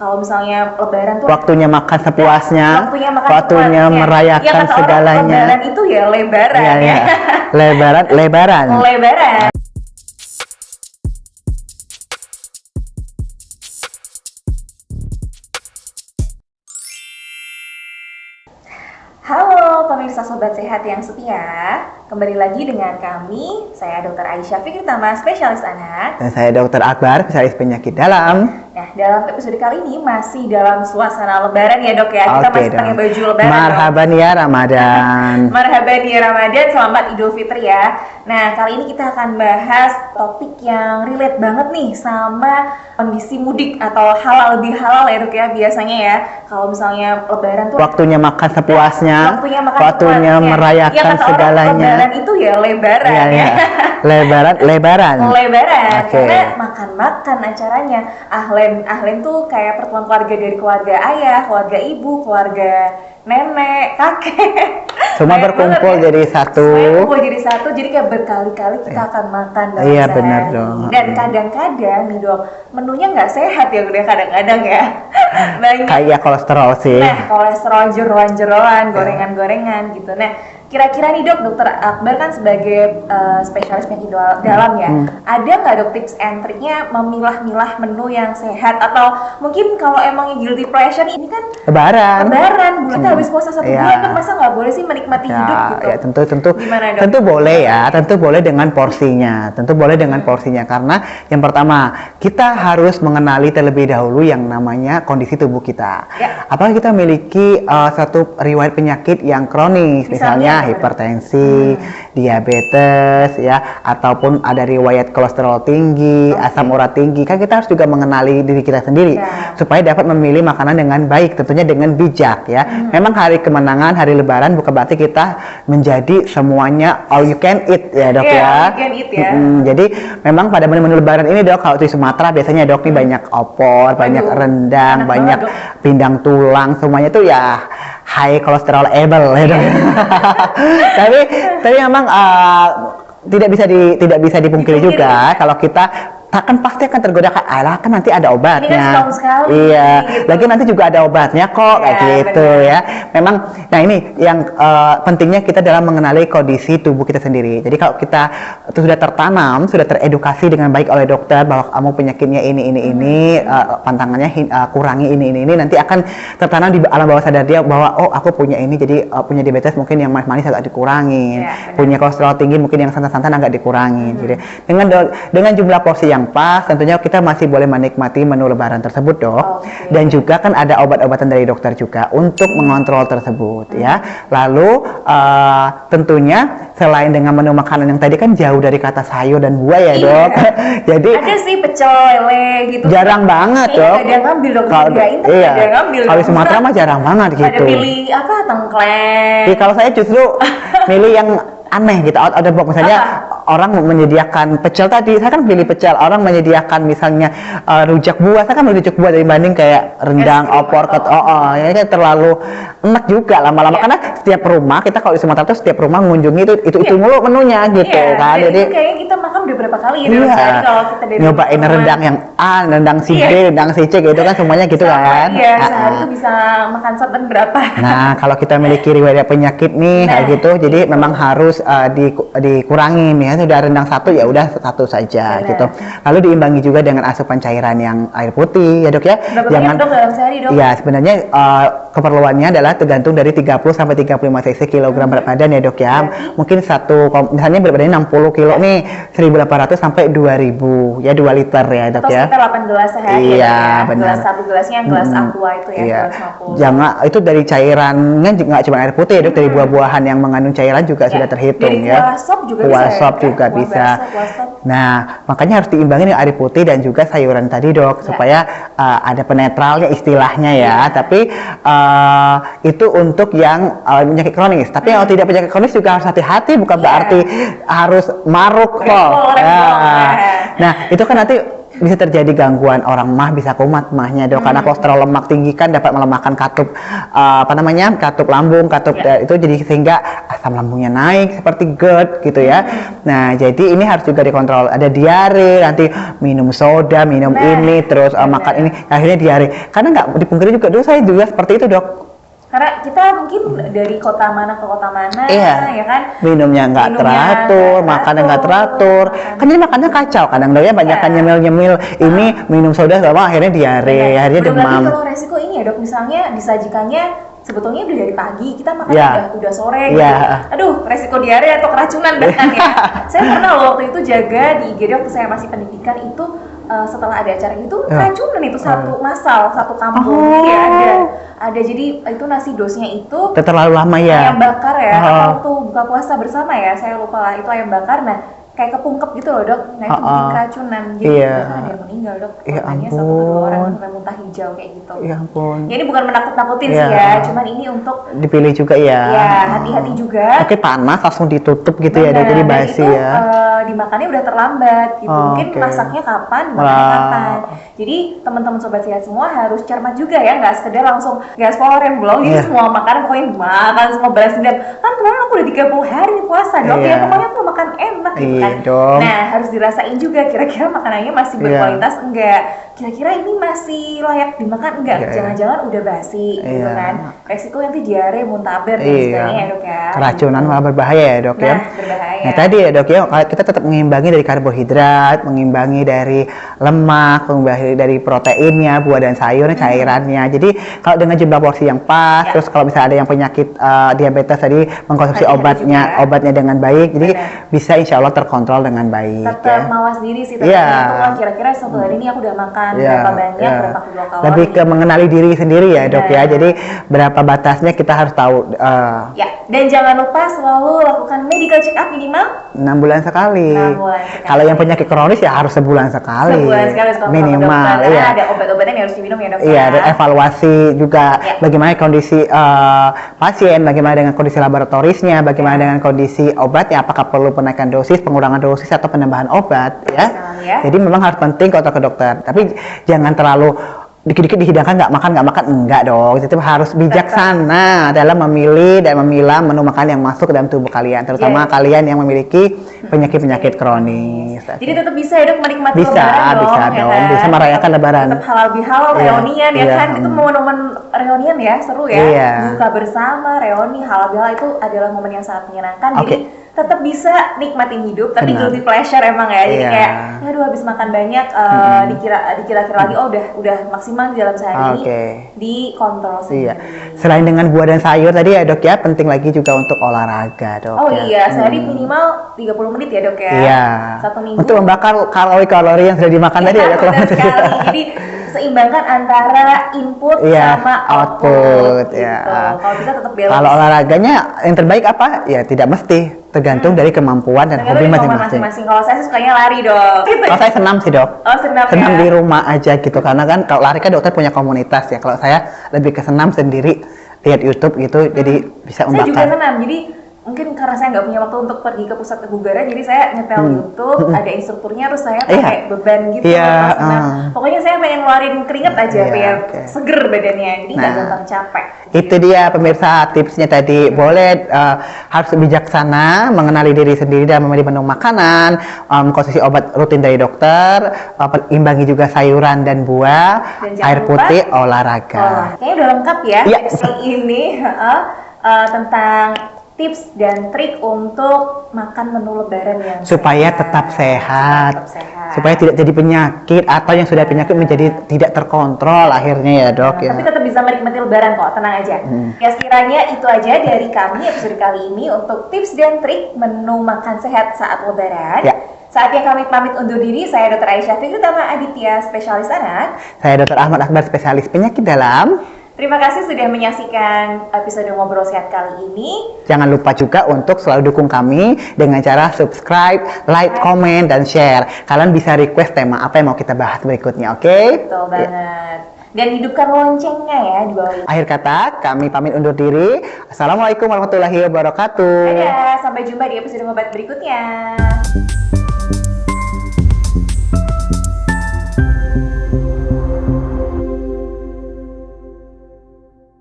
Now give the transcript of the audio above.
Kalau misalnya Lebaran tuh waktunya makan sepuasnya, waktunya makan waktunya sepuasnya. merayakan Ya, kata orang segalanya. Lebaran itu ya lebaran Iya, ya. iya. Lebaran, lebaran. Lebaran. Halo pemirsa Sobat Sehat yang setia, kembali lagi dengan kami, saya Dr. Aisyah Fikritama, spesialis anak. Dan saya Dr. Akbar, spesialis penyakit dalam. Nah, dalam episode kali ini masih dalam suasana Lebaran ya dok ya, kita Oke masih pakai dong. baju Lebaran. Marhaban ya Ramadan. Marhaban ya Ramadan, selamat Idul Fitri ya. Nah, kali ini kita akan bahas topik yang relate banget nih sama kondisi mudik atau halal lebih halal ya dok ya, biasanya ya. Kalau misalnya Lebaran tuh Waktunya makan sepuasnya, waktunya makan waktunya sepuasnya. merayakan Ya, kata orang segalanya. Lebaran itu ya lebaran Iya, ya. iya. Lebaran, lebaran. Lebaran, Oke. karena makan-makan acaranya. Ahlen tuh kayak pertemuan keluarga dari keluarga ayah, keluarga ibu, keluarga nenek, kakek. Semua Banyak berkumpul banget ya. jadi satu. Semuanya kumpul jadi satu, jadi kayak berkali-kali kita akan makan dalam Iya, sehari. benar dong. Dan kadang-kadang nih dok, menunya nggak sehat ya udah kadang-kadang ya. Banyak. Kayak kolesterol sih. Nah, kolesterol, jeroan-jeroan, gorengan-gorengan gitu. Nah, kira-kira nih dok, Dokter Akbar kan sebagai spesialis penyakit dalam ya, ada nggak dok tips and triknya memilah-milah menu yang sehat? Atau mungkin kalau emang guilty pleasure ini kan Lebaran. bulan kita habis puasa 1 Iya. bulan kan, masa nggak boleh sih menikmati hidup gitu? Ya tentu Gimana dok? tentu boleh ya, tentu boleh dengan porsinya, tentu boleh dengan porsinya karena yang pertama kita harus mengenali terlebih dahulu yang namanya kondisi tubuh kita. Ya. Apakah kita memiliki satu riwayat penyakit yang kronis, misalnya hipertensi, diabetes ya, ataupun ada riwayat kolesterol tinggi, asam urat tinggi, kan kita harus juga mengenali diri kita sendiri Ya. supaya dapat memilih makanan dengan baik, tentunya dengan bijak ya. Memang hari kemenangan, hari Lebaran bukan berarti kita menjadi semuanya all you can eat ya dok Iya, ya. all you can eat ya. Jadi memang pada menu-menu Lebaran ini dok, kalau di Sumatera biasanya dok nih banyak opor, banyak rendang, enak banyak banget, Dok. pindang tulang, semuanya tuh ya high cholesterol able ya dok. tapi memang tidak bisa dipungkiri juga kalau kita kan pasti akan tergoda, alah kan nanti ada obatnya. Ini kan setahun sekali, Iya, gitu. lagi nanti juga ada obatnya kok, kayak Ya, gitu benar. ya. Memang, nah ini yang pentingnya kita dalam mengenali kondisi tubuh kita sendiri. Jadi kalau kita sudah tertanam, sudah teredukasi dengan baik oleh dokter bahwa kamu penyakitnya ini, pantangannya kurangi ini, nanti akan tertanam di alam bawah sadar dia bahwa oh aku punya ini, jadi punya diabetes mungkin yang manis-manis agak dikurangin, Ya, benar. punya kolesterol tinggi mungkin yang santan-santan agak dikurangin. Jadi dengan jumlah porsi yang pas, tentunya kita masih boleh menikmati menu Lebaran tersebut dok. Oke. Dan juga kan ada obat-obatan dari dokter juga untuk mengontrol tersebut ya. Lalu tentunya selain dengan menu makanan yang tadi kan jauh dari kata sayur dan buah ya dok. Jadi Ada sih pecel lele gitu. jarang banget Iya, dok. nggak ada yang ngambil dok. Kalau Nggak ada iya, yang ngambil. kalau di Sumatera mah jarang banget Pada gitu. pilih apa, tengkleng. Jadi kalau saya justru milih yang aneh gitu, out of the box. Misalnya orang menyediakan pecel tadi, saya kan pilih pecel. Orang menyediakan misalnya rujak buah, saya kan milih rujak buah dibanding kayak rendang, Es krim opor, atau- ya kan terlalu enak juga lama-lama. Iya. Karena setiap rumah kita kalau di Sumatera tuh setiap rumah mengunjungi itu mulu menunya gitu Iya, kan. dan Jadi itu kayaknya kita makan udah berapa kali ya dalam iya, sehari kalau kita dari nyobain rumah. rendang yang A, rendang si B, Iya. rendang si C gitu kan, semuanya gitu kan. Iya, Ah, sehari ah. tuh bisa makan santan berapa? Nah, kalau kita memiliki riwayat penyakit nih, Nah, kayak gitu, jadi memang harus dikurangin ya. Sudah rendang satu ya udah satu saja Benar. gitu. Lalu diimbangi juga dengan asupan cairan yang air putih ya dok ya. Berapa banyak dok dalam sehari dok? Ya sebenarnya keperluannya adalah tergantung dari 30 sampai 35 cc kilogram berat badan ya dok ya. Berarti? Mungkin misalnya berat badannya 60 kilo nih, 1.800 sampai 2.000 ya, 2 liter ya dok Atau ya. sekitar 8 gelas sehari Iya, ya, dok ya. benar. Gelas satu gelasnya yang gelas aqua itu ya, Iya. gelas 50. Jangan itu dari cairannya nggak cuma air putih ya dok, dari buah-buahan yang mengandung cairan juga Ya, sudah terhitung dari ya. kuah sop juga Kuah bisa ya, sop dok ya? juga Kuah bisa. bakso, kuah sop. Nah, makanya harus diimbangi dengan air putih dan juga sayuran tadi dok, Ya. supaya ada penetralnya istilahnya ya. Tapi itu untuk yang penyakit kronis. Tapi kalau tidak penyakit kronis juga harus hati-hati, bukan Iya. berarti harus maruk kok. Repol, Ya. repol. Nah, itu kan nanti bisa terjadi gangguan orang mah, bisa kumat mahnya dok, karena kolesterol lemak tinggi kan dapat melemahkan katup katup lambung, katup itu, jadi sehingga asam lambungnya naik seperti GERD gitu ya. Nah jadi ini harus juga dikontrol, ada diare, nanti minum soda, minum ini, terus makan ini, akhirnya diare. Karena nggak dipungkiri juga, dulu saya juga seperti itu dok. Karena kita mungkin dari kota mana ke kota mana, ya kan? Minumnya nggak teratur, makannya nggak teratur. Kan jadi makannya kacau, kadang dok ya, banyakan nyemil-nyemil, ini minum soda sama akhirnya diare, akhirnya belum demam. lagi kalau resiko ini ya dok, misalnya disajikannya sebetulnya udah dari pagi, kita makan udah sore gitu. Aduh, resiko diare atau keracunan bahkan ya. Saya pernah loh waktu itu jaga di IGD waktu saya masih pendidikan itu, setelah ada acara itu keracunan itu satu masal, satu kampung. Iya ada, jadi itu nasi dosnya itu terlalu lama ya. Ayam bakar ya, waktu buka puasa bersama ya, saya lupa lah, itu ayam bakar. Nah kayak kepungkep gitu loh dok, nah itu bikin keracunan, jadi bahkan ada yang meninggal dok, korbannya 1 atau 2 orang sampai muntah hijau kayak gitu. Ya ampun. Ya ini bukan menakut-nakutin sih ya, cuman ini untuk dipilih juga ya. Ya hati-hati juga. Oke, panas langsung ditutup gitu ya, jadi basi itu, ya. Dimakannya udah terlambat gitu, mungkin masaknya kapan, dimakannya kapan. Jadi teman-teman sobat sehat semua harus cermat juga ya, nggak sekedar langsung gaspol remblong, jadi semua makanan pokoknya makan, semua balas dendam. Kan kemarin aku udah 30 hari puasa dok, ya pokoknya tuh makan enak gitu kan. Nah harus dirasain juga kira-kira makanannya masih berkualitas enggak, kira-kira ini masih layak dimakan enggak, jangan-jangan udah basi gitu kan. Resiko nanti diare, muntaber dan sebagainya ya dok ya. Keracunan malah berbahaya ya dok ya. Berbahaya. Nah tadi ya dok ya, kita tetap mengimbangi dari karbohidrat, mengimbangi dari lemak, mengimbangi dari proteinnya, buah dan sayurnya, cairannya. Jadi kalau dengan jumlah porsi yang pas, terus kalau misalnya ada yang penyakit diabetes tadi, mengkonsumsi obatnya dengan baik, jadi bisa insya Allah terkontrol dengan baik. Tetap mawas diri sih, tetap kira-kira satu hari ini aku udah makan berapa banyak, berapa kilokalori. Lebih ke mengenali diri sendiri ya dok ya, jadi berapa batasnya kita harus tahu. Dan jangan lupa selalu lakukan medical check up minimal 6 bulan sekali. Kalau yang penyakit kronis ya harus sebulan sekali. Sebulan sekali minimal. Ada obat-obatan yang harus diminum ya dok. Iya, ada evaluasi juga bagaimana kondisi pasien, bagaimana dengan kondisi laboratorisnya, bagaimana dengan kondisi obatnya, apakah perlu penaikan dosis, pengurangan dosis atau penambahan obat ya. Jadi memang harus penting kontak ke dokter. Tapi jangan terlalu dikit-dikit dihidangkan, nggak makan, enggak dong. Itu harus bijaksana dalam memilih dan memilah menu makan yang masuk ke dalam tubuh kalian, terutama kalian yang memiliki penyakit-penyakit kronis. Jadi tetap bisa ya dok menikmati lebaran dong, bisa merayakan lebaran. Tetap halal bihalal, reunian ya kan, itu momen-momen reunian ya, seru ya. Buka bersama, reuni, halal bihalal itu adalah momen yang sangat menyenangkan. Jadi tetap bisa nikmatin hidup, tapi guilty pleasure emang ya. Jadi kayak, aduh habis makan banyak, dikira-kira lagi, oh udah maksimal di dalam sehari ini, dikontrol sendiri. Selain dengan buah dan sayur tadi ya dok ya, penting lagi juga untuk olahraga dok. Sehari minimal 30 menit ya dok ya. Satu minggu. Untuk membakar kalori-kalori yang sudah dimakan tadi ya. Benar sekali. Jadi seimbangkan antara input sama output. Kalau bisa tetap balance. Kalau olahraganya yang terbaik apa? Ya tidak mesti, tergantung dari kemampuan dan hobi masing-masing. Kalau saya sukanya lari dok. Kalau saya senam sih dok. Senam di rumah aja gitu, karena kan kalau lari kan dokter punya komunitas ya. Kalau saya lebih ke senam sendiri, lihat YouTube gitu, jadi bisa membakar. Saya juga senam, jadi mungkin karena saya nggak punya waktu untuk pergi ke pusat kebugaran, jadi saya nyetel YouTube, ada instrukturnya, terus saya pakai beban gitu. Pokoknya saya pengen ngeluarin keringet aja biar seger badannya, jadi nggak gampang capek. Itu dia pemirsa tipsnya tadi. Boleh harus bijaksana mengenali diri sendiri dan memilih menu makanan, konsumsi obat rutin dari dokter, imbangi juga sayuran dan buah, dan air putih, olahraga. Kayaknya udah lengkap ya ini tentang tips dan trik untuk makan menu lebaran yang supaya tetap sehat, supaya tidak jadi penyakit, atau yang sudah penyakit menjadi tidak terkontrol akhirnya ya dok. Tapi tetap bisa menikmati lebaran kok, tenang aja. Ya sekiranya itu aja dari kami episode kali ini untuk tips dan trik menu makan sehat saat lebaran. Saatnya kami pamit undur diri. Saya Dr. Aisyah Fikritama Aditya, spesialis anak. Saya Dr. Ahmad Akbar, spesialis penyakit dalam. Terima kasih sudah menyaksikan episode Ngobrol Sehat kali ini. Jangan lupa juga untuk selalu dukung kami dengan cara subscribe, like, komen, dan share. Kalian bisa request tema apa yang mau kita bahas berikutnya, oke? Betul banget. Dan hidupkan loncengnya ya di bawah ini. Akhir kata, kami pamit undur diri. Assalamualaikum warahmatullahi wabarakatuh. Dadah, sampai jumpa di episode ngobat berikutnya.